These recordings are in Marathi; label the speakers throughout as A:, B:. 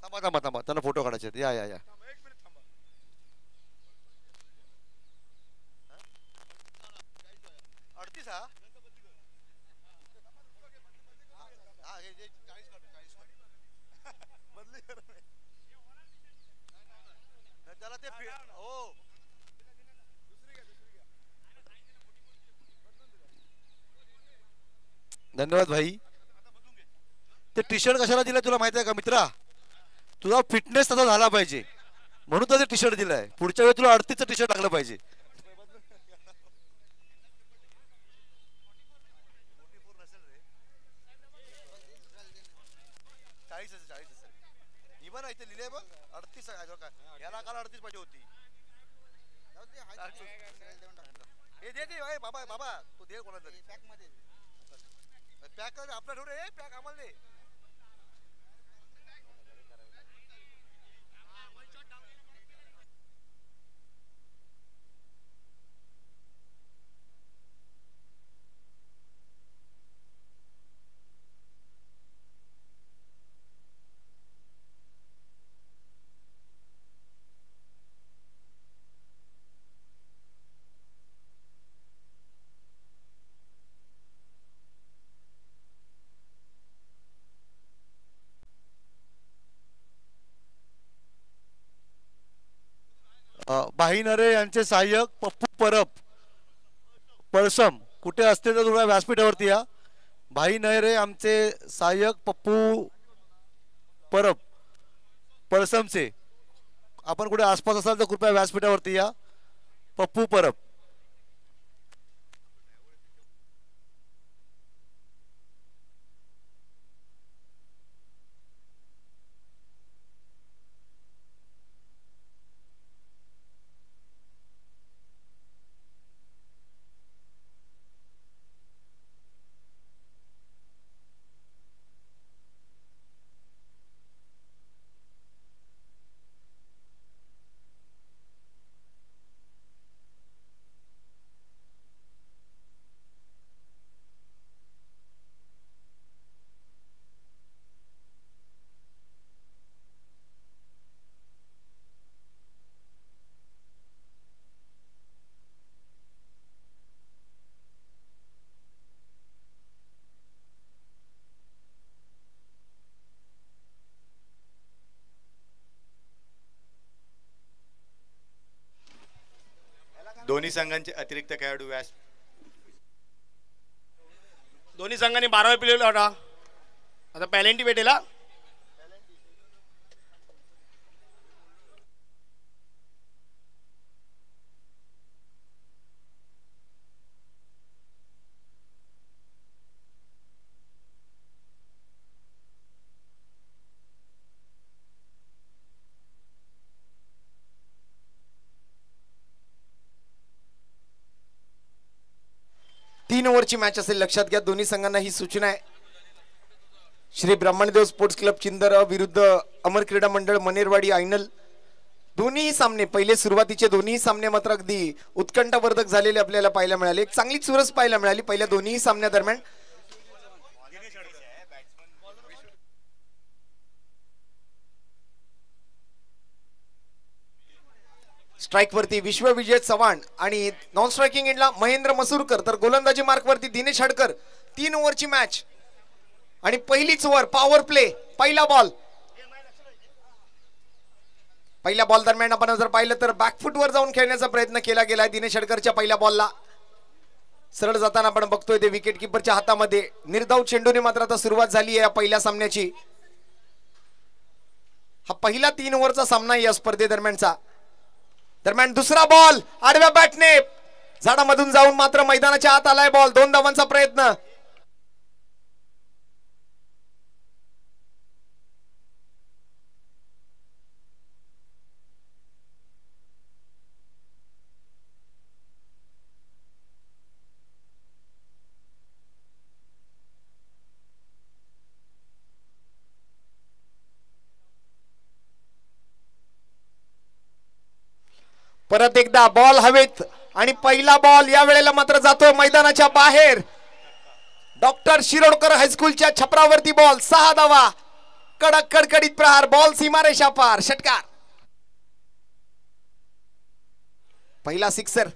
A: थांबा थांबा थांबा, त्यांना फोटो काढायचे आहेत. या या या. अडतीस हा त्याला ते हो. धन्यवाद भाई. ते टी शर्ट कशाला दिलाय तुला माहिती आहे का मित्रा? तुझा फिटनेस तसा झाला पाहिजे म्हणून तर ते टी शर्ट दिलाय. पुढच्या वेळी तुला 38चं टी शर्ट लागलं पाहिजे. इवन इथे लिहिले बघ 38 याला काल 38 पाहिजे होती. हे दे दे बाबा बाबा तू दे कोणाला तरी पॅक मध्ये. पॅक आपला ठेव रे. पॅक आम्हाला दे. भाई नरे यांचे सहाय्यक पप्पू परब पळसम कुठे असते तर थोड्या व्यासपीठावरती या. भाई नरे आमचे सहाय्यक पप्पू परब पळसमचे. आपण कुठे आसपास असाल तर कृपया व्यासपीठावरती या. पप्पू परब.
B: दोन्ही संघांचे अतिरिक्त खेळाडू व्यास.
C: दोन्ही संघांनी 12 प्लेयर होता. आता पॅलेंटी भेटेल.
D: 3 ओव्हरची मॅच असेल लक्षात घ्या. दोन्ही संघांना ही सूचना आहे. श्री ब्राह्मणदेव स्पोर्ट्स क्लब चिंदर विरुद्ध अमर क्रीडा मंडळ मनेरवाडी आयनल. दोन्ही सामने पहिले सुरुवातीचे दोन्ही सामने मात्र अगदी उत्कंठावर्धक झालेले आपल्याला पाहायला मिळाले. एक चांगली चुरस पाहायला मिळाली पहिल्या दोन्ही सामन्यादरम्यान. स्ट्राइक वरती विश्वविजय चव्हाण आणि नॉन स्ट्रायकिंग एंडला महेंद्र मसूरकर. तर गोलंदाजी मार्क वरती दिनेश हडकर. 3 ओव्हरची मॅच आणि पहिलीच ओव्हर पॉवर प्ले. पहिला बॉल. पहिल्या बॉल दरम्यान आपण जर पाहिलं तर बॅकफुट वर जाऊन खेळण्याचा प्रयत्न केला गेलाय दिनेश हडकरच्या पहिल्या बॉलला. सरळ जाताना आपण बघतोय ते विकेट किपरच्या हातामध्ये. निर्धाव चेंडूने मात्र आता सुरुवात झाली आहे या पहिल्या सामन्याची. हा पहिला 3 ओव्हरचा सामना या स्पर्धेदरम्यानचा. दरम्यान दुसरा बॉल आडव्या बॅटने झाडामधून जाऊन मात्र मैदानाच्या आत आलाय बॉल. 2 धावांचा प्रयत्न. परत एकदा बॉल हवेत आणि पहिला बॉल या वेळेला मात्र जातोय मैदानाच्या बाहेर. डॉक्टर शिरोडकर हायस्कूलच्या छपरावरती बॉल. 6 धावा. कडक कडकडीत प्रहार, बॉल सीमारेषा पार, षटकार. पहिला सिक्सर.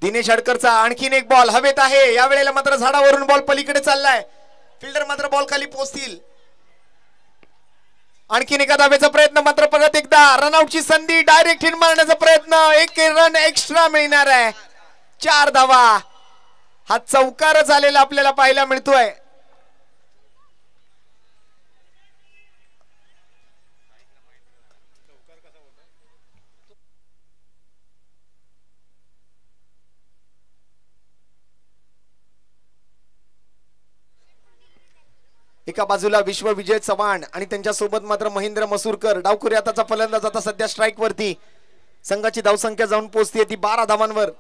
D: दिनेश हडकरचा आणखीन एक बॉल हवेत आहे. यावेळेला मात्र झाडावरून बॉल पलीकडे चाललाय. फिल्डर मात्र बॉल खाली पोहोचतील. आणखीन एका धावेचा प्रयत्न, मात्र परत एकदा रनआउटची संधी, डायरेक्ट हिट मारण्याचा प्रयत्न, एक रन एक्स्ट्रा मिळणार आहे. 4 धावा. हा चौकार झालेला आपल्याला पाहायला मिळतोय. एका बाजूला विश्वविजय चव्हाण आणि त्यांच्या सोबत मात्र महेंद्र मसूरकर. डावखुरी आताचा फलंदाज आता सध्या स्ट्राईक वरती. संघाची धावसंख्या जाऊन पोहोचते ती 12 धावांवर.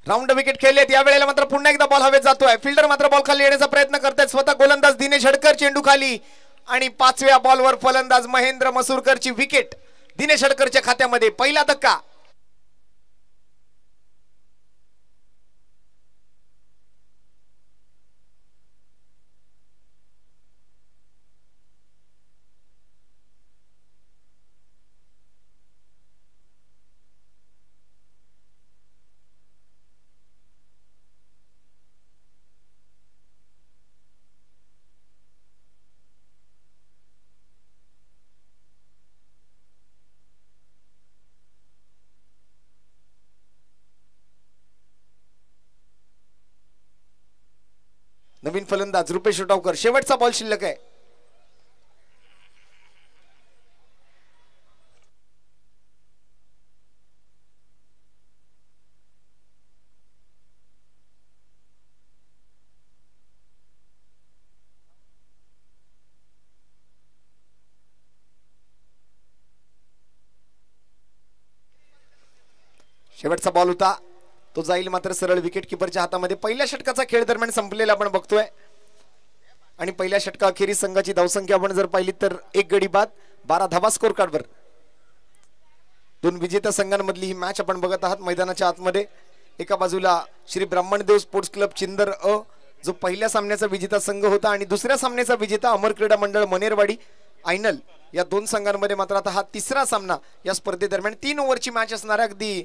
D: राऊंड विकेट खेळलेत. यावेळेला मात्र पुन्हा एकदा बॉल हवेत जातोय. फिल्डर मात्र बॉल खाली येण्याचा प्रयत्न करतायत. स्वतः गोलंदाज दिनेश हडकर चेंडू खाली आणि 5व्या बॉलवर फलंदाज महेंद्र मसूरकरची विकेट दिनेश हडकरच्या खात्यामध्ये. पहिला धक्का. नवीन फलंदाज रुपेश उटावकर. शेवटचा बॉल शिल्लक आहे. शेवटचा बॉल होता तो जाईल मात्र सरळ विकेट किपरच्या हातामध्ये. पहिल्या षटकाचा खेळ दरम्यान संपलेला आपण बघतोय आणि पहिल्या षटका अखेरीस संघाची धावसंख्या आपण जर पाहिली तर 1 गडी बाद, 12 धावा स्कोर कार्डवर. 2 विजेत्या संघांमधली ही मॅच आपण बघत आहात मैदानाच्या आतमध्ये. एका बाजूला श्री ब्राह्मणदेव स्पोर्ट्स क्लब चिंदर अ जो पहिल्या सामन्याचा विजेता संघ होता आणि दुसऱ्या सामन्याचा विजेता अमर क्रीडा मंडळ मनेरवाडी आयनल. या 2 संघांमध्ये मात्र आता हा तिसरा सामना या स्पर्धेदरम्यान 3 ओव्हरची मॅच असणार आहे. अगदी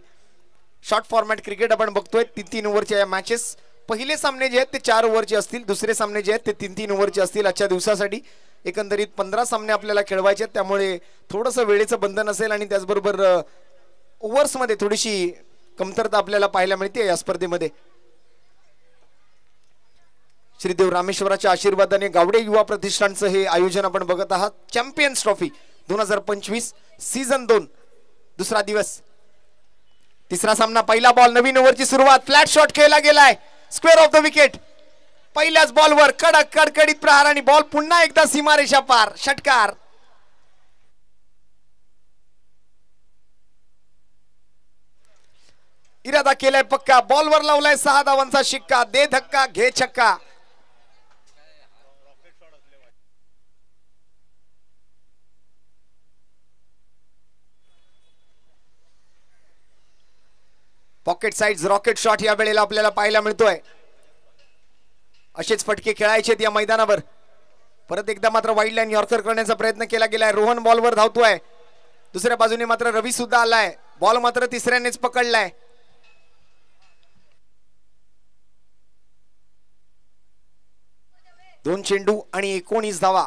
D: शॉर्ट फॉर्मॅट क्रिकेट आपण बघतोय. 3-3 ओव्हरच्या या मॅचेस. पहिले सामने जे आहेत ते 4 ओव्हरचे असतील, दुसरे सामने जे आहेत ते 3-3 ओव्हरचे असतील. आजच्या दिवसासाठी एकंदरीत 15 सामने आपल्याला खेळवायचे आहेत, त्यामुळे थोडंसं वेळेचं बंधन असेल आणि त्याचबरोबर ओव्हर्समध्ये थोडीशी कमतरता आपल्याला पाहायला मिळते या स्पर्धेमध्ये. श्रीदेव रामेश्वराच्या आशीर्वादाने गावडे युवा प्रतिष्ठानचं हे आयोजन आपण बघत आहात. चॅम्पियन्स ट्रॉफी 2025 सीझन 2 दुसरा दिवस. तिसरा सामना. पहिला बॉल. नवीन ओव्हरची सुरुवात. फ्लॅट शॉट खेळला गेलाय स्क्वेअर ऑफ द विकेट. पहिल्याच बॉलवर कडक कडकडीत प्रहार आणि बॉल पुन्हा एकदा सीमारेषा पार, षटकार. इरादा केलाय पक्का. बॉलवर लावलाय 6 धावांचा शिक्का. दे धक्का घे छक्का. पॉकेट साइड रॉकेट शॉट या वेळेला आपल्याला पाहायला मिळतोय. असेच फटके खेळायचे या मैदानावर. परत एकदा मात्र वाईड लाईन यॉर्कर करण्याचा प्रयत्न केला गेलाय. रोहन बॉलवर धावतोय. दुसऱ्या बाजूने मात्र रवी सुद्धा आलाय. बॉल मात्र तिसऱ्यानेच पकडलाय. दोन चेंडू आणि 19 धावा.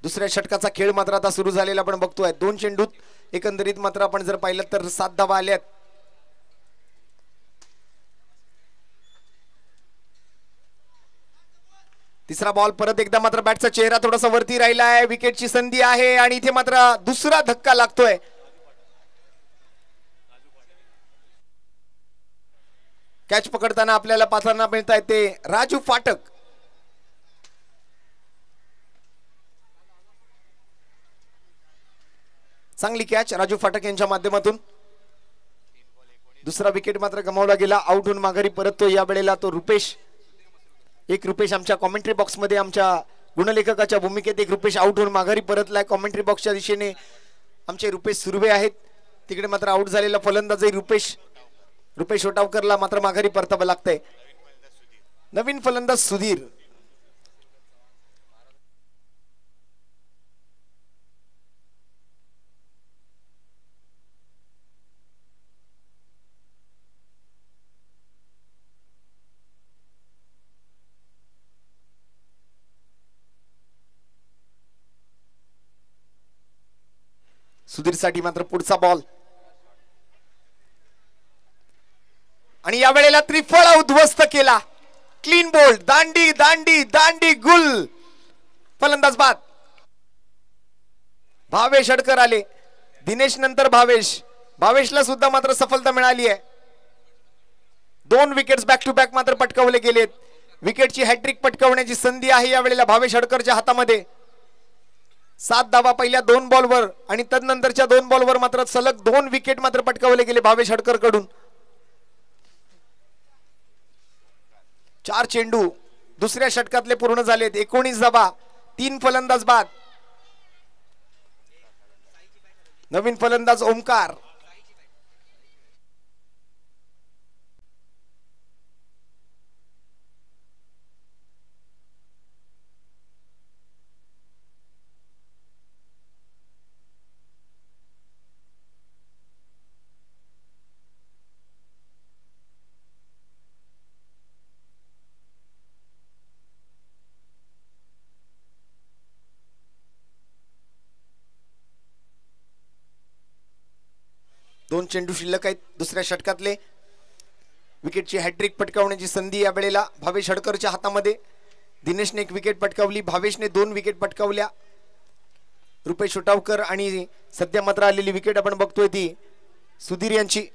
D: दुसऱ्या षटकाचा खेळ मात्र आता सुरू झालेला आपण बघतोय. 2 चेंडूत एकंदरीत मात्र आपण जर पाहिलं तर 7 धावा आल्यात. तिसरा बॉल. परत एकदा मात्र बॅटचा चेहरा थोडासा वरती राहिला आहे. विकेटची संधी आहे आणि इथे मात्र दुसरा धक्का लागतोय. कॅच पकडताना आपल्याला पाहताना मिळत आहे ते राजू फाटक. चांगली कॅच राजू फाटक यांच्या माध्यमातून. दुसरा विकेट मात्र गमावला गेला. आउट होऊन माघारी परततो या वेळेला तो रुपेश. एक रुपेश आमच्या कॉमेंट्री बॉक्स मध्ये आमच्या गुणलेखकाच्या भूमिकेत एक रुपेश आउट होऊन माघारी परतलाय. कॉमेंट्री बॉक्सच्या दिशेने आमचे रुपेश सुर्वे आहेत. तिकडे मात्र आउट झालेला फलंदाजही रुपेश ओटावकरला मात्र माघारी परतावं लागतंय. नवीन फलंदाज सुधीर. सुधीर साठी मात्र पुढचा बॉल आणि या वेळेला त्रिफळा उद्ध्वस्त केला. Clean bowled. दांडी दांडी दांडी गुल. फलंदाज बाद. भावेश अडकर आले. दिनेश नंतर भावेशला सुद्धा मात्र सफलता मिळाली आहे. 2 विकेट्स बॅक टू बॅक मात्र पटकावले गेलेत. विकेटची हॅट्रिक पटकावण्याची संधी आहे या वेळेला भावेश अडकरच्या हातामध्ये. 7 धावा पहिल्या 2 बॉलवर आणि तदनंतरच्या 2 बॉलवर मात्र सलग 2 विकेट मात्र पटकावले गेले भावेश अडकर कडून. 4 चेंडू दुसऱ्या षटकातले पूर्ण झालेत. 19 धावा. 3 फलंदाज बाद. नवीन फलंदाज ओमकार. दोन चेंडू शिल्लक आहेत दुसऱ्या षटकातले. विकेटची हॅट्रिक पटकावण्याची संधी या वेळेला भावेश अडकरच्या हातामध्ये. दिनेशने 1 विकेट पटकावली. भावेशने 2 विकेट पटकावल्या. रुपेश ओटावकर आणि सध्या मात्र आलेली विकेट आपण बघतोय ती सुधीर यांची.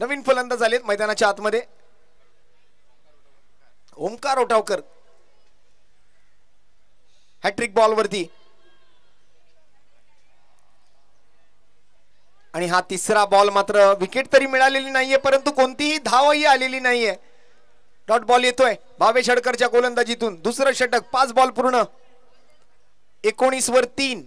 D: नवीन फलंदाज आलेत मैदानाच्या आतमध्ये. ओमकार ओटावकर हॅट्रिक बॉल वरती आणि हा तिसरा बॉल मात्र विकेट तरी मिळालेली नाहीये परंतु कोणतीही धावही आलेली नाहीये. डॉट बॉल येतोय भावेश अडकरच्या गोलंदाजीतून. दुसरं षटक 5 बॉल पूर्ण. 19 वर 3.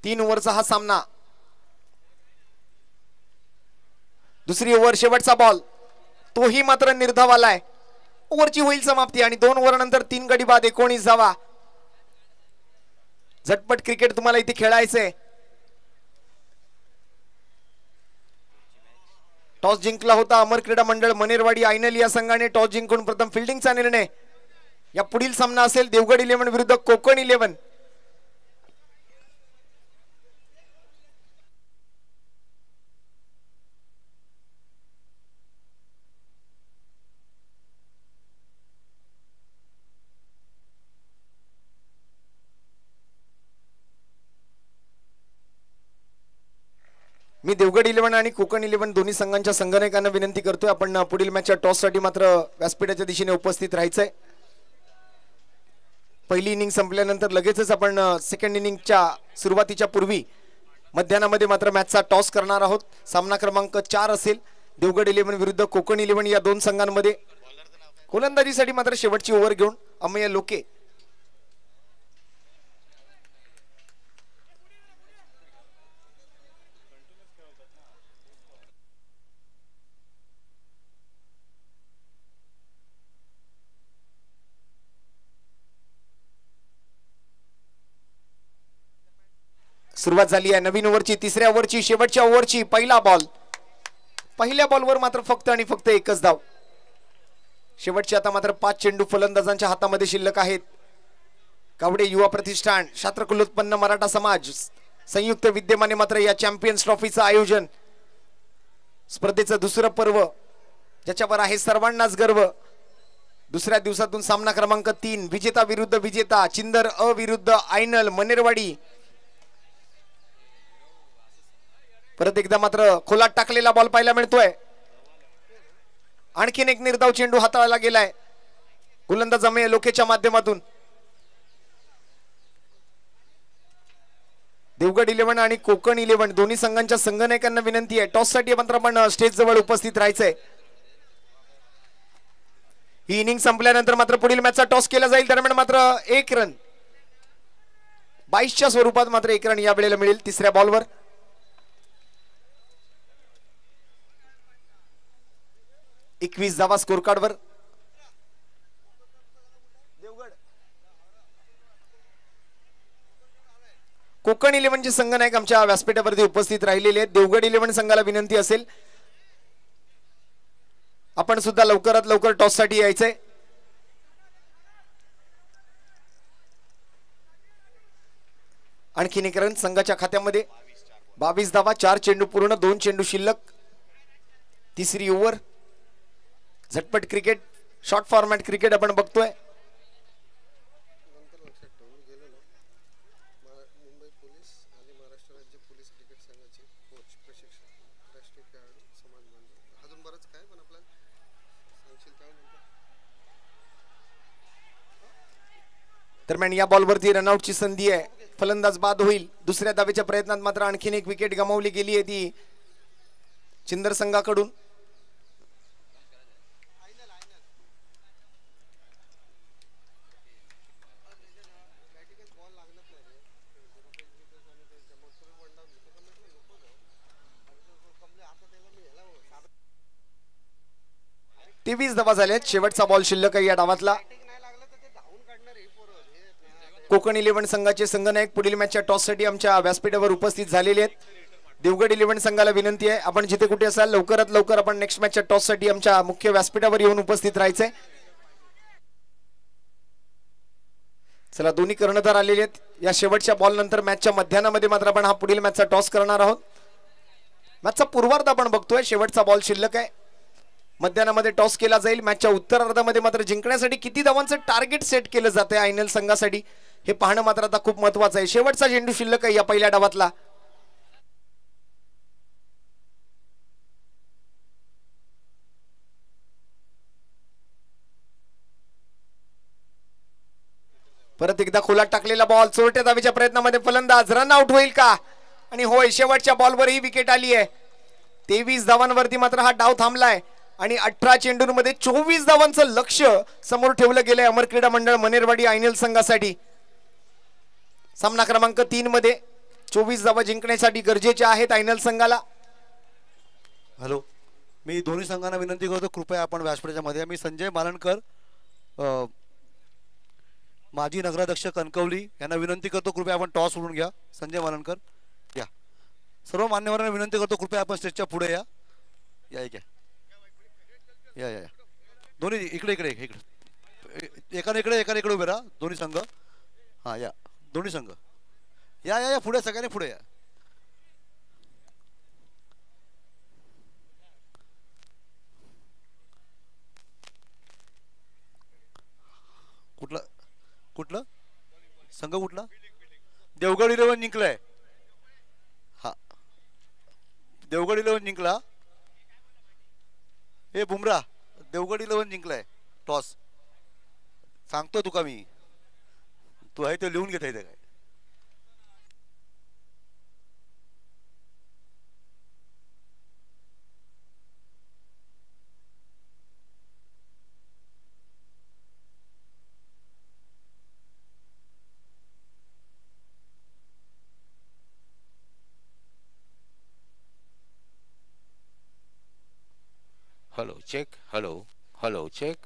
D: तीन ओव्हरचा हा सामना. दुसरी ओव्हर शेवटचा बॉल तोही मात्र निर्धाव आलाय. ओव्हरची होईल समाप्ती आणि 2 ओव्हर नंतर 3 गडी बाद 19 धावा. झटपट क्रिकेट तुम्हाला इथे खेळायचंय. टॉस जिंकला होता अमर क्रीडा मंडळ मनेरवाडी आयनल या संघाने. टॉस जिंकून प्रथम फिल्डिंगचा निर्णय. या पुढील सामना असेल देवगड 11 विरुद्ध कोकण 11. मी देवगड 11 आणि कोकण 11 दोन्ही संघांच्या संघनायकांना विनंती करतोय आपण पुढील मॅचच्या टॉस साठी मात्र व्यासपीठाच्या दिशेने उपस्थित राहायचंय. पहिली इनिंग संपल्यानंतर लगेचच आपण सेकंड इनिंगच्या सुरुवातीच्या पूर्वी मध्यानामध्ये मात्र मॅचचा टॉस करणार आहोत. सामना क्रमांक 4 असेल देवगड 11 विरुद्ध कोकण 11 या दोन संघांमध्ये. गोलंदाजीसाठी मात्र शेवटची ओव्हर घेऊन अमेय लोके. सुरुवात झाली आहे नवीन ओव्हरची. तिसऱ्या ओव्हरची शेवटच्या ओव्हरची पहिला बॉल. पहिल्या बॉलवर मात्र फक्त आणि फक्त एकच धाव. शेवटचे आता मात्र 5 चेंडू फलंदाजांच्या हातामध्ये शिल्लक आहेत. कावडे युवा प्रतिष्ठान शास्त्रकुलोत्पन्न मराठा समाज संयुक्त विद्यमाने मात्र या चॅम्पियन्स ट्रॉफीचं आयोजन. स्पर्धेचं दुसरं पर्व ज्याच्यावर आहे सर्वांनाच गर्व. दुसऱ्या दिवसातून सामना क्रमांक 3 विजेता विरुद्ध विजेता चिंदर अ विरुद्ध आयनल मनेरवाडी. परत एकदा मात्र खोलात टाकलेला बॉल पाहायला मिळतोय. आणखीन एक निर्धाव चेंडू हाताळला गेलाय गोलंदाज अमेय लोकेच्या माध्यमातून. देवगड 11 आणि कोकण 11 दोन्ही संघांच्या संघनायकांना विनंती आहे टॉस साठी मात्र आपण स्टेज जवळ उपस्थित राहायचंय. ही इनिंग संपल्यानंतर मात्र पुढील मॅचचा टॉस केला जाईल. दरम्यान मात्र 1 रन 22च्या स्वरूपात मात्र 1 रन या वेळेला मिळेल तिसऱ्या बॉलवर. एकवीस धावा स्कोर कार्डवर. कोकण 11चे संघनायक आमच्या व्यासपीठावरती उपस्थित राहिलेले आहेत. देवगड 11 संघाला विनंती असेल आपण सुद्धा लवकरात लवकर टॉस साठी यायचंय. आणखीन 1 रन संघाच्या खात्यामध्ये. 22 धावा 4 चेंडू पूर्ण 2 चेंडू शिल्लक. तिसरी ओव्हर. झटपट क्रिकेट शॉर्ट फॉर्मॅट क्रिकेट आपण बघतोय. दरम्यान या बॉलवरती रनआउटची संधी आहे. फलंदाज बाद होईल. दुसऱ्या धावेच्या प्रयत्नात मात्र आणखीन एक विकेट गमावली गेली आहे ती चिंदर संघाकडून. तेवीस धावा झाल्यात. शेवटचा बॉल शिल्लक आहे या डावातला. कोकण 11 संघाचे संघनायक पुढील मॅचच्या टॉस साठी आमच्या व्यासपीठावर उपस्थित झालेले आहेत. देवगड 11 संघाला विनंती आहे आपण जिथे कुठे असाल लवकरात लवकर आपण नेक्स्ट मॅचच्या टॉस साठी आमच्या मुख्य व्यासपीठावर येऊन उपस्थित राहायचंय. चला दोन्ही कर्णधार आलेले आहेत. या शेवटच्या बॉल नंतर मॅचच्या मध्यानामध्ये मात्र आपण हा पुढील मॅचचा टॉस करणार आहोत. मॅचचा पूर्वार्ध आपण बघतोय. शेवटचा बॉल शिल्लक आहे. मध्यानामध्ये टॉस केला जाईल. मॅचच्या उत्तरार्धामध्ये मात्र जिंकण्यासाठी किती धावांचं टार्गेट सेट केलं जाते आयनल संघासाठी हे पाहणं मात्र आता खूप महत्वाचं आहे. शेवटचा चेंडू शिल्लक आहे या पहिल्या डावातला. परत एकदा खोलात टाकलेला बॉल चोरट्या धावेच्या प्रयत्नामध्ये फलंदाज रन आउट होईल का? आणि होय शेवटच्या बॉलवर ही विकेट आली आहे. 23 धावांवरती मात्र हा डाव थांबलाय आणि 18 चेंडूंमध्ये 24 धावांचं लक्ष समोर ठेवलं गेलंय अमर क्रीडा मंडळ मनेरवाडी आयनल संघासाठी. सामना क्रमांक 3 मध्ये 24 धावा जिंकण्यासाठी गरजेच्या आहेत आयनल संघाला.
A: हॅलो, मी दोन्ही संघांना विनंती करतो कृपया आपण व्यासपीठाच्या मध्ये. मी संजय मालणकर माजी नगराध्यक्ष कणकवली यांना विनंती करतो कृपया आपण टॉस उडून घ्या. संजय मालणकर या. सर्व मान्यवरांना विनंती करतो कृपया आपण स्टेजच्या पुढे या. या या या या दोन्ही इकडे इकडे इकडे एकाने इकडे उभे राहा दोन्ही संघ. हा या दोन्ही संघ या या या पुढे सगळ्यांनी पुढे या. कुठला कुठलं संघ कुठला? देवगड 11 जिंकलाय. हा देवगड 11 जिंकला. हे बुमरा देवगड 11 जिंकलाय टॉस. सांगतो तुका मी. तू आहे ते लिहून घेता येते काय?
E: Hello, check. Hello, hello, check.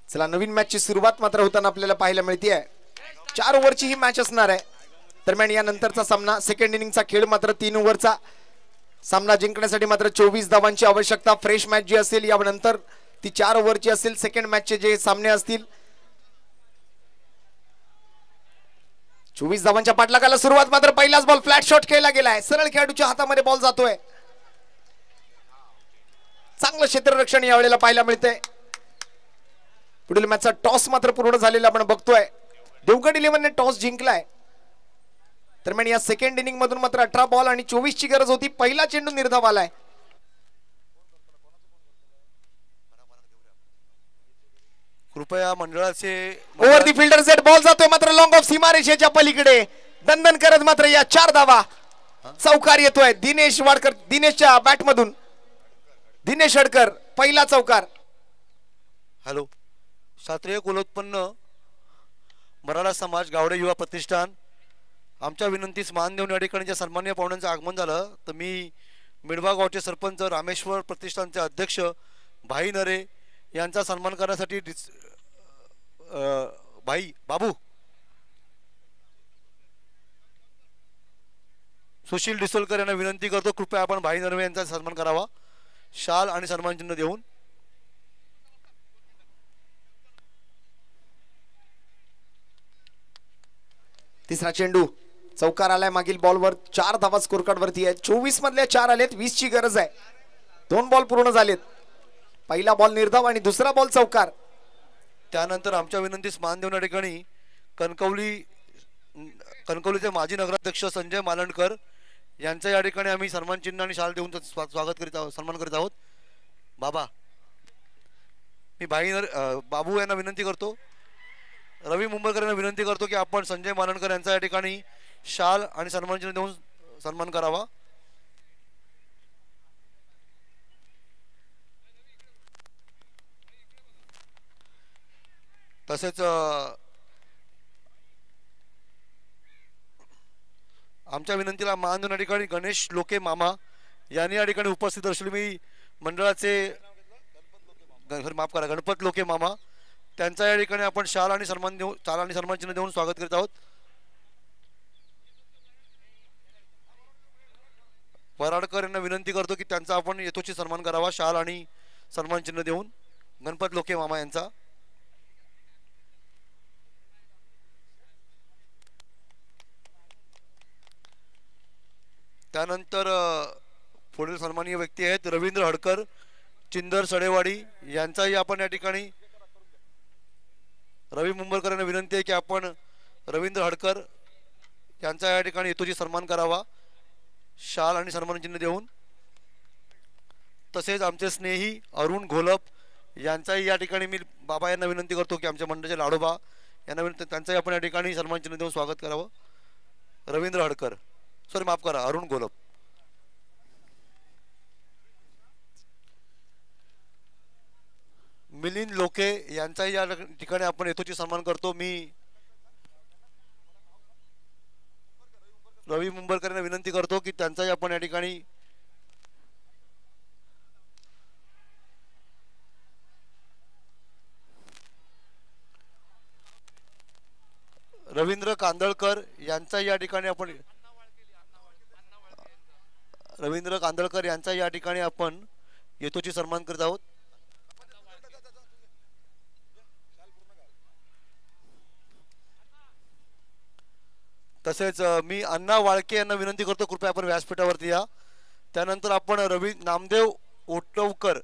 D: चला नवीन मॅचची सुरुवात मात्र होताना आपल्याला पाहायला मिळते. 4 ओव्हरची ही मॅच असणार आहे. दरम्यान या नंतरचा सामना सेकंड इनिंगचा खेळ मात्र 3 ओव्हरचा सामना जिंकण्यासाठी मात्र 24 धावांची आवश्यकता. फ्रेश मॅच जी असेल यानंतर ती 4 ओव्हरची असेल. सेकंड मॅचचे जे सामने असतील 24 धावांच्या पाठलागाला सुरुवात. मात्र पहिलाच बॉल फ्लॅट शॉट खेळला गेलाय. सरळ खेळाडूच्या हातामध्ये बॉल जातोय. चांगलं क्षेत्ररक्षण यावेळेला पाहायला मिळतंय. पुढील मॅचचा टॉस मात्र पूर्ण झालेला आपण बघतोय. देवगड 11ने टॉस जिंकलाय. दरम्यान या सेकंड इनिंग मधून मात्र 18 बॉल आणि 24 ची गरज होती. पहिला चेंडू निर्धाव आलाय.
A: कृपया मंडळाचे
D: ओव्हर दी फिल्डर सेट बॉल जातोय मात्र लॉंग ऑफ सीमारेषेच्या पलीकडे दणदण करत मात्र या 4 धावा. चौकार येतोय दिनेश वाडकर. दिनेशच्या बॅट मधून दिनेश हडकर पहिला चौकार.
A: हॅलो. शास्त्रीय कुलोत्पन्न मराठा समाज गावडे युवा प्रतिष्ठान आमच्या विनंतीस मान देऊन या ठिकाणी ज्या सन्मान्य पाहुण्यांचं आगमन झालं तर मी मिडवा गावचे सरपंच रामेश्वर प्रतिष्ठानचे अध्यक्ष भाई नरे यांचा सन्मान करण्यासाठी भाई बाबू सुशील डिसोलकर यांना विनंती करतो कृपया आपण भाई नरवे यांचा सन्मान करावा शाल आणि सन्मान चिन्ह देऊन.
D: तिसरा चेंडू चौकार आलाय. मागील बॉलवर 4 धावा स्कोर कार्ड वरती आहेत. 24 मधल्या 4 आलेत. 20 ची गरज आहे. 2 बॉल पूर्ण झालेत. पहिला बॉल निर्धाव आणि दुसरा बॉल चौकार.
A: त्यानंतर आमच्या विनंतीस मान देऊन या ठिकाणी कणकवलीचे माजी नगराध्यक्ष संजय मालणकर यांचं या ठिकाणी आम्ही सन्मान चिन्ह आणि शाल देऊन स्वागत करीत आहोत सन्मान करीत आहोत. बाबा मी बाबू यांना विनंती करतो. रवी मुंबईकर यांना विनंती करतो की आपण संजय मालणकर यांचा या ठिकाणी शाल आणि सन्मान चिन्ह देऊन सन्मान करावा. तसेच आमच्या विनंतीला मान देऊन या ठिकाणी गणेश लोके मामा यांनी या ठिकाणी उपस्थित दर्शवली. मी मंडळाचे माफ करा गणपत लोके मामा त्यांचा या ठिकाणी आपण शाल आणि सन्मान चिन्ह देऊन स्वागत करीत आहोत. वराडकर यांना विनंती करतो की त्यांचा आपण यथोचित सन्मान करावा शाल आणि सन्मान चिन्ह देऊन गणपत लोके मामा यांचा. त्यानंतर पुढील सन्माननीय व्यक्ती आहेत रवींद्र हडकर चिंदर सडेवाडी यांचाही आपण या ठिकाणी रवी मुंबईकर यांना विनंती आहे की आपण रवींद्र हडकर यांचा या ठिकाणी यथोचित सन्मान करावा शाल आणि सन्मान चिन्ह देऊन. तसेच आमचे स्नेही अरुण घोलप यांचाही या ठिकाणी मी बाबा यांना विनंती करतो की आमच्या मंडळाचे लाडोबा यांना विनंती त्यांचाही आपण या ठिकाणी सन्मान चिन्ह देऊन स्वागत करावं. रवींद्र हडकर सॉरी माफ करा अरुण घोलप. मिलिंद लोके यांचाही या ठिकाणी आपण यथोचित सन्मान करतो. मी रवी मुंबईकर यांना विनंती करतो की त्यांचाही आपण या ठिकाणी रवींद्र कांदळकर यांचाही या ठिकाणी आपण या ठिकाणी आपण यथोचित सन्मान करत आहोत. तसेच मी अण्णा वाळके यांना विनंती करतो कृपया आपण व्यासपीठावरती या. त्यानंतर आपण रवी नामदेव ओटवकर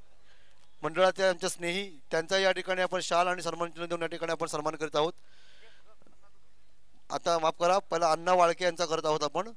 A: मंडळाचे आमच्या स्नेही त्यांचा या ठिकाणी आपण शाल आणि सन्मान चिन्ह देऊन या ठिकाणी आपण सन्मान करीत आहोत. आता माफ करा पहिला अण्णा वाळके यांचा करत आहोत आपण.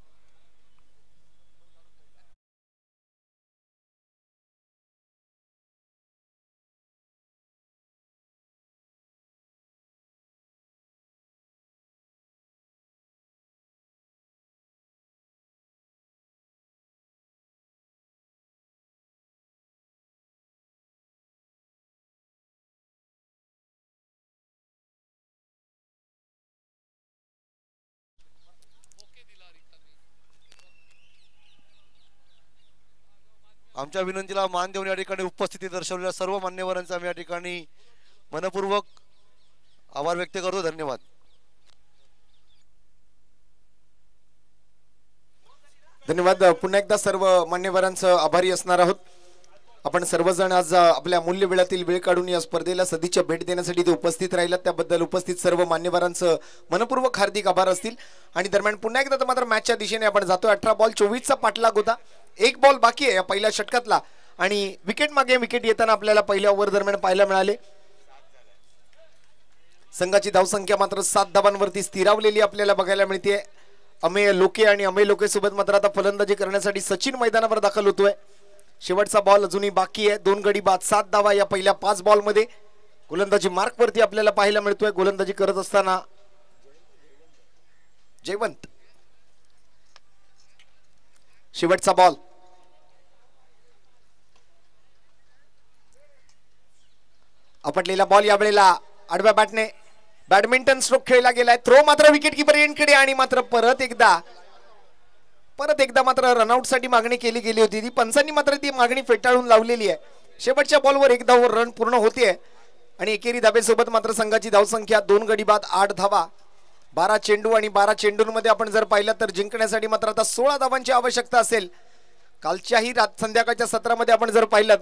A: आमच्या विनंतीला मान देऊन या ठिकाणी उपस्थिती दर्शवलेल्या सर्व मान्यवरांचा आम्ही या ठिकाणी मनपूर्वक आभार व्यक्त करतो. धन्यवाद.
D: धन्यवाद. पुन्हा एकदा सर्व मान्यवरांचं आभारी असणार आहोत. आपण सर्वजण आज आपल्या मूल्य वेळातील वेळ काढून या स्पर्धेला सदिच्छा भेट देण्यासाठी ते उपस्थित राहिलात. त्याबद्दल उपस्थित सर्व मान्यवरांचं मनपूर्वक हार्दिक आभार असतील. आणि दरम्यान पुन्हा एकदा तर मात्र मॅचच्या दिशेने आपण जातोय. 18 बॉल 24चा पाठलाग होता. एक बॉल बाकी आहे या पहिल्या षटकातला आणि विकेट मागे विकेट येताना आपल्याला पहिल्या ओव्हर दरम्यान पाहायला मिळाले. संघाची धावसंख्या मात्र 7 धावांवरती स्थिरावलेली आपल्याला बघायला मिळते. अमेय लोके आणि अमेय लोके सोबत मात्र आता फलंदाजी करण्यासाठी सचिन मैदानावर दाखल होतोय. शेवटचा बॉल अजूनही बाकी आहे. 2 गडी बाद 7 धावा या पहिल्या 5 बॉल मध्ये. गोलंदाजी मार्क वरती आपल्याला पाहायला मिळतोय. गोलंदाजी करत असताना जयवंत. शेवटचा बॉल आपटलेला बॉल या वेळेला आडव्या बॅटने बॅडमिंटन स्ट्रोक खेळला गेलाय. थ्रो मात्र विकेट किपर एंडकडे आणि मात्र परत एकदा मात्र रनआउट साठी मागणी केली गेली होती. ती पंचांनी मात्र ती मागणी फेटाळून लावलेली आहे. शेवटच्या बॉलवर 1 धाव रन पूर्ण होते आणि एकेरी धाबेसोबत मात्र संघाची धावसंख्या 2 गडी बाद 8 धावा. 12 चेंडू आणि 12 चेंडूंमध्ये आपण जर पाहिलं तर जिंकण्यासाठी मात्र आता 16 धावांची आवश्यकता असेल. कालच्याही संध्याकाळच्या सत्रामध्ये आपण जर पाहिलं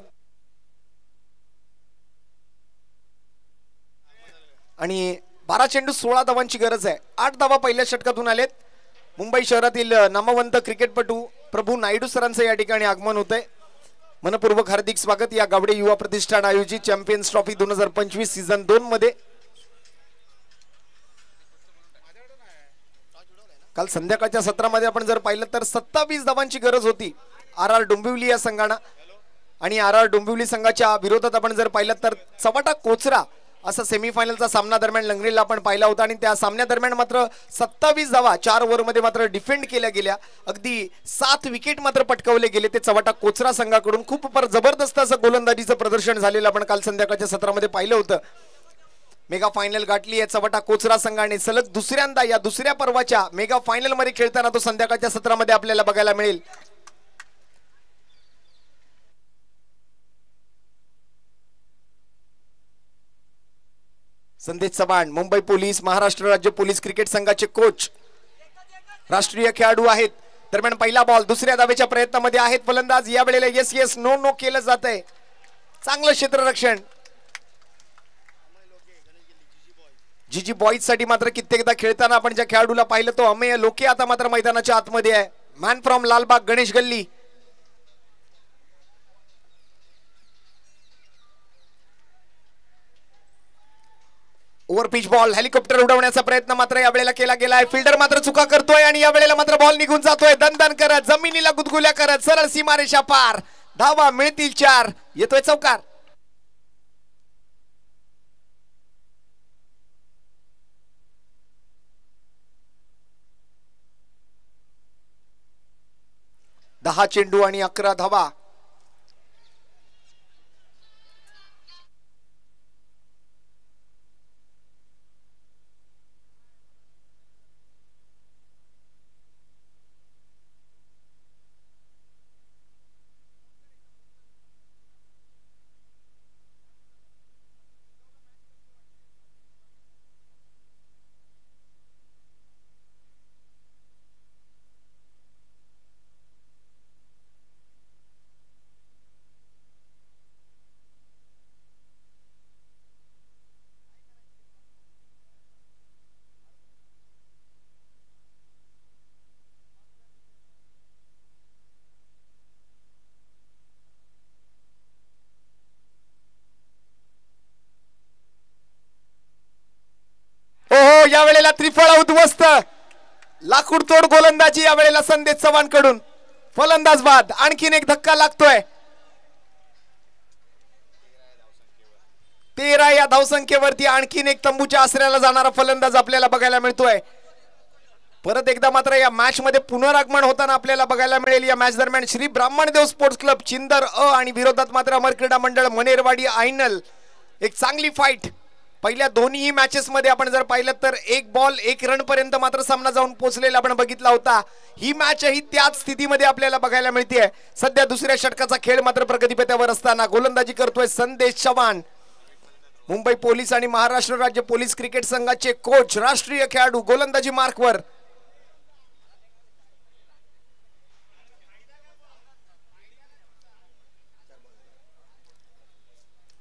D: आणि 12 चेंडू 16 धावांची गरज आहे. 8 धावा पहिल्या षटकातून आलेत. मुंबई शहरातील नामवंत क्रिकेटपटू प्रभू नायडू सरांचं या ठिकाणी आगमन होतंय. मनपूर्वक हार्दिक स्वागत या गावडे युवा प्रतिष्ठान आयोजित चॅम्पियन्स ट्रॉफी 2025 सीझन 2 मध्ये. काल संध्याकाळच्या सत्रामध्ये आपण जर पाहिलं तर 27 धावांची गरज होती RR डोंबिवली या संघाना आणि RR डोंबिवली संघाच्या विरोधात आपण जर पाहिलं तर चव्हाटा कोचरा असा सेमीफायनलचा सामना दरम्यान लंगरेला आपण पाहिला होता आणि त्या सामन्यादरम्यान मात्र 27 धावा 4 ओव्हरमध्ये मात्र डिफेंड केल्या गेल्या. अगदी 7 विकेट मात्र पटकावले गेले ते चव्हाटा कोचरा संघाकडून. खूप जबरदस्त असं गोलंदाजीचं प्रदर्शन झालेलं आपण काल संध्याकाळच्या सत्रामध्ये पाहिलं होतं. मेगा फायनल गाठली आहे चव्हाटा कोचरा संघाने. सलग दुसऱ्यांदा या दुसऱ्या पर्वाच्या मेगा फायनल मध्ये खेळताना तो संध्याकाळच्या सत्रामध्ये आपल्याला बघायला मिळेल. संदेश चव्हाण मुंबई पोलीस महाराष्ट्र राज्य पोलीस क्रिकेट संघाचे कोच राष्ट्रीय खेळाडू आहेत. दरम्यान पहिला बॉल दुसऱ्या धावेच्या प्रयत्नामध्ये आहेत फलंदाज. या वेळेला येस नो केलं जात आहे. चांगलं क्षेत्ररक्षण जीजी बॉईज साठी मात्र कित्येकदा खेळताना आपण ज्या खेळाडूला पाहिलं तो अमेय लोके आता मात्र मैदानाच्या आतमध्ये आहे. मॅन फ्रॉम लालबाग गणेश गल्ली. ओव्हर पिच बॉल हेलिकॉप्टर उडवण्याचा प्रयत्न मात्र या वेळेला केला गेलाय. फिल्डर मात्र चुका करतोय आणि या वेळेला मात्र बॉल निघून जातोय. दणदण करत जमिनीला गुदगुल्या करत सरळ सीमारेषा पार. धावा मिळतील 4. येतोय चौकार. दहा चेंडू आणि 11 धावा. या वेळेला त्रिफळा उद्ध्वस्त. लाकूड तोड गोलंदाजी या वेळेला संदेश चव्हाण कडून. फलंदाज बाद. आणखीन एक धक्का लागतोय. 13 या धावसंख्येवरती आणखीन एक तंबूच्या आसऱ्याला जाणारा फलंदाज आपल्याला बघायला मिळतोय. परत एकदा मात्र या मॅच मध्ये पुनरागमन होताना आपल्याला बघायला मिळेल. या मॅच दरम्यान श्री ब्राह्मणदेव स्पोर्ट्स क्लब चिंदर आणि विरोधात मात्र अमर क्रीडा मंडळ मनेरवाडी आयनल. एक चांगली फाईट. पहिल्या दोन्ही मॅचेस मध्ये आपण जर पाहिलं तर 1 बॉल 1 रन पर्यंत मात्र सामना जाऊन पोहोचलेला आपण बघितला होता. ही मॅच ही त्याच स्थितीमध्ये आपल्याला बघायला मिळते. सध्या दुसऱ्या षटकाचा खेळ मात्र प्रगतीपथावर असताना गोलंदाजी करतोय संदेश चव्हाण. मुंबई पोलीस आणि महाराष्ट्र राज्य पोलीस क्रिकेट संघाचे कोच, राष्ट्रीय खेळाडू, गोलंदाजी मार्कवर.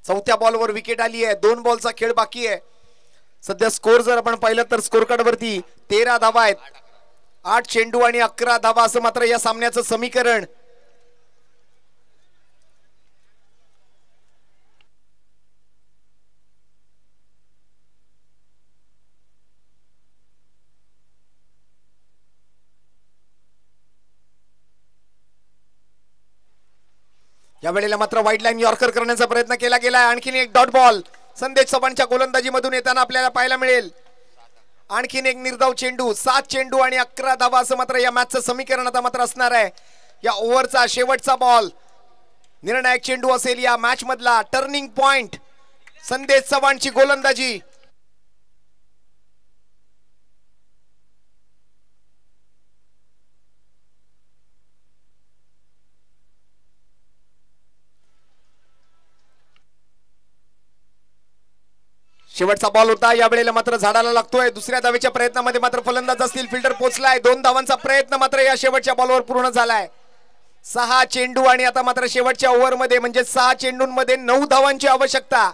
D: चौथ्या बॉलवर विकेट आली आहे. 2 बॉलचा खेळ बाकी आहे. सध्या स्कोर जर आपण पाहिलं तर स्कोर कार्ड वरती 13 धावा आहेत. 8 चेंडू आणि 11 धावा असं मात्र या सामन्याचं समीकरण. या वेळेला मात्र वाईड लाईन यॉर्कर करण्याचा प्रयत्न केला गेलाय. आणखीन एक डॉट बॉल संदेश चव्हाणच्या गोलंदाजी मधून येताना आपल्याला पाहायला मिळेल. आणखीन एक निर्धाव चेंडू. 7 चेंडू आणि 11 धावा असं मात्र या मॅचचं समीकरण आता मात्र असणार आहे. या ओव्हरचा शेवटचा बॉल निर्णायक चेंडू असेल या मॅच मधला. टर्निंग पॉइंट संदेश चव्हाणची गोलंदाजी. शेवटचा बॉल होता. या वेळेला मात्र झाडाला लागतोय. दुसऱ्या धावेच्या प्रयत्नामध्ये मात्र फलंदाज असतील. फिल्डर पोहोचलाय. 2 धावांचा प्रयत्न मात्र या शेवटच्या बॉलवर पूर्ण झालाय. 6 चेंडू आणि आता मात्र शेवटच्या ओव्हर मध्ये म्हणजे 6 चेंडूंमध्ये 9 धावांची आवश्यकता.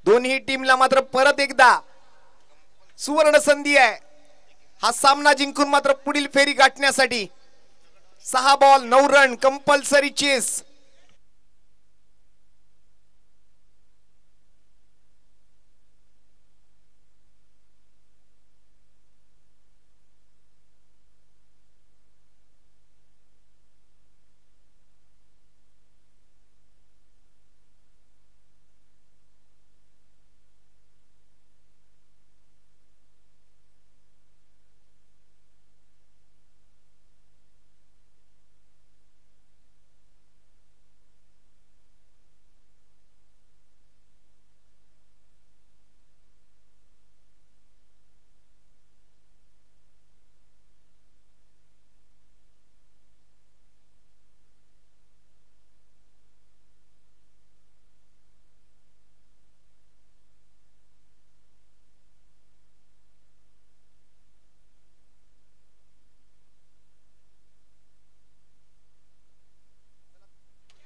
D: दोन्ही टीमला मात्र परत एकदा सुवर्ण संधी आहे हा सामना जिंकून मात्र पुढील फेरी गाठण्यासाठी. 6 बॉल 9 रन कंपल्सरी चेस.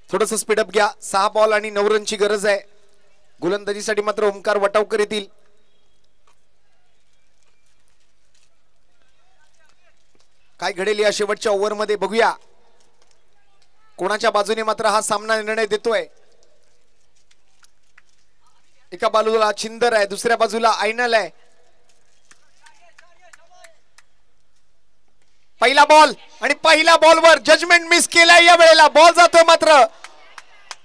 D: थोडस स्पीडअप घ्या. 6 बॉल आणि 9 रनची गरज आहे. गोलंदाजीसाठी मात्र ओमकार वटावकर येतील. काय घडेल या शेवटच्या ओव्हर मध्ये बघूया. कोणाच्या बाजूने मात्र हा सामना निर्णय देतोय. एका बाजूला छिंदर आहे, दुसऱ्या बाजूला आयनल आहे. पहिला बॉल आणि पहिल्या बॉलवर जजमेंट मिस केलाय. या वेळेला बॉल जातोय मात्र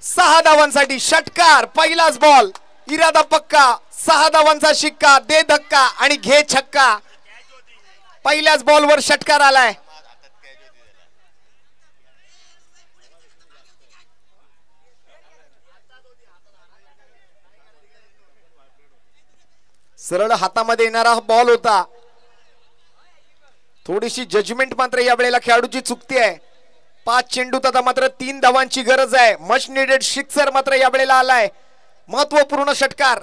D: 6 धावांसाठी. षटकार. पहिलाच बॉल. इरादा पक्का. 6 धावांचा शिक्का. दे धक्का आणि घे छक्का. पहिल्याच बॉलवर षटकार आलाय. सरळ हातामध्ये येणारा बॉल होता. थोडीशी जजमेंट मात्र या वेळेला खेळाडूची चुकती आहे. 5 चेंडूत आता मात्र 3 धावांची गरज आहे. मच निडेड सिक्सर मात्र या वेळेला आलाय. महत्वपूर्ण षटकार.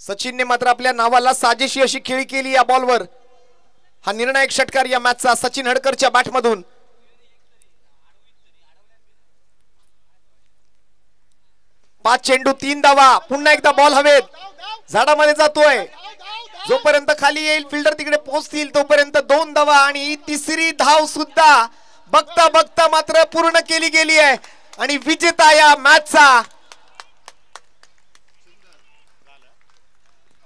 D: सचिनने मात्र आपल्या नावाला साजेशी अशी खेळी केली या बॉलवर. हा निर्णायक षटकार या मॅचचा सचिन हडकरच्या बॅट मधून. पाच चेंडू 3 धावा. पुन्हा एकदा बॉल हवेत. झाडामध्ये जातोय. जोपर्यंत खाली येईल फिल्डर तिकडे पोहोचतील तोपर्यंत 2 धावा आणि तिसरी धाव सुद्धा बघता बघता मात्र पूर्ण केली गेली आहे. आणि विजेता या मॅचचा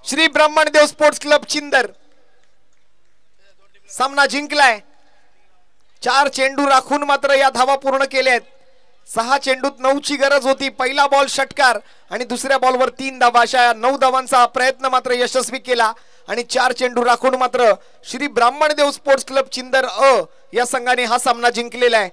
D: श्री ब्रह्मणदेव स्पोर्ट्स क्लब चिंदर. सामना जिंकलाय. 4 चेंडू राखून मात्र या धावा पूर्ण केल्यात. 6 चेंडूत 9ची गरज होती. पहिला बॉल षटकार आणि दुसऱ्या बॉलवर 3 धावा. अशा 9 धावांचा प्रयत्न मात्र यशस्वी केला आणि 4 चेंडू राखून मात्र श्री ब्राह्मणदेव स्पोर्ट्स क्लब चिंदर अ या संघाने हा सामना जिंकलेला आहे.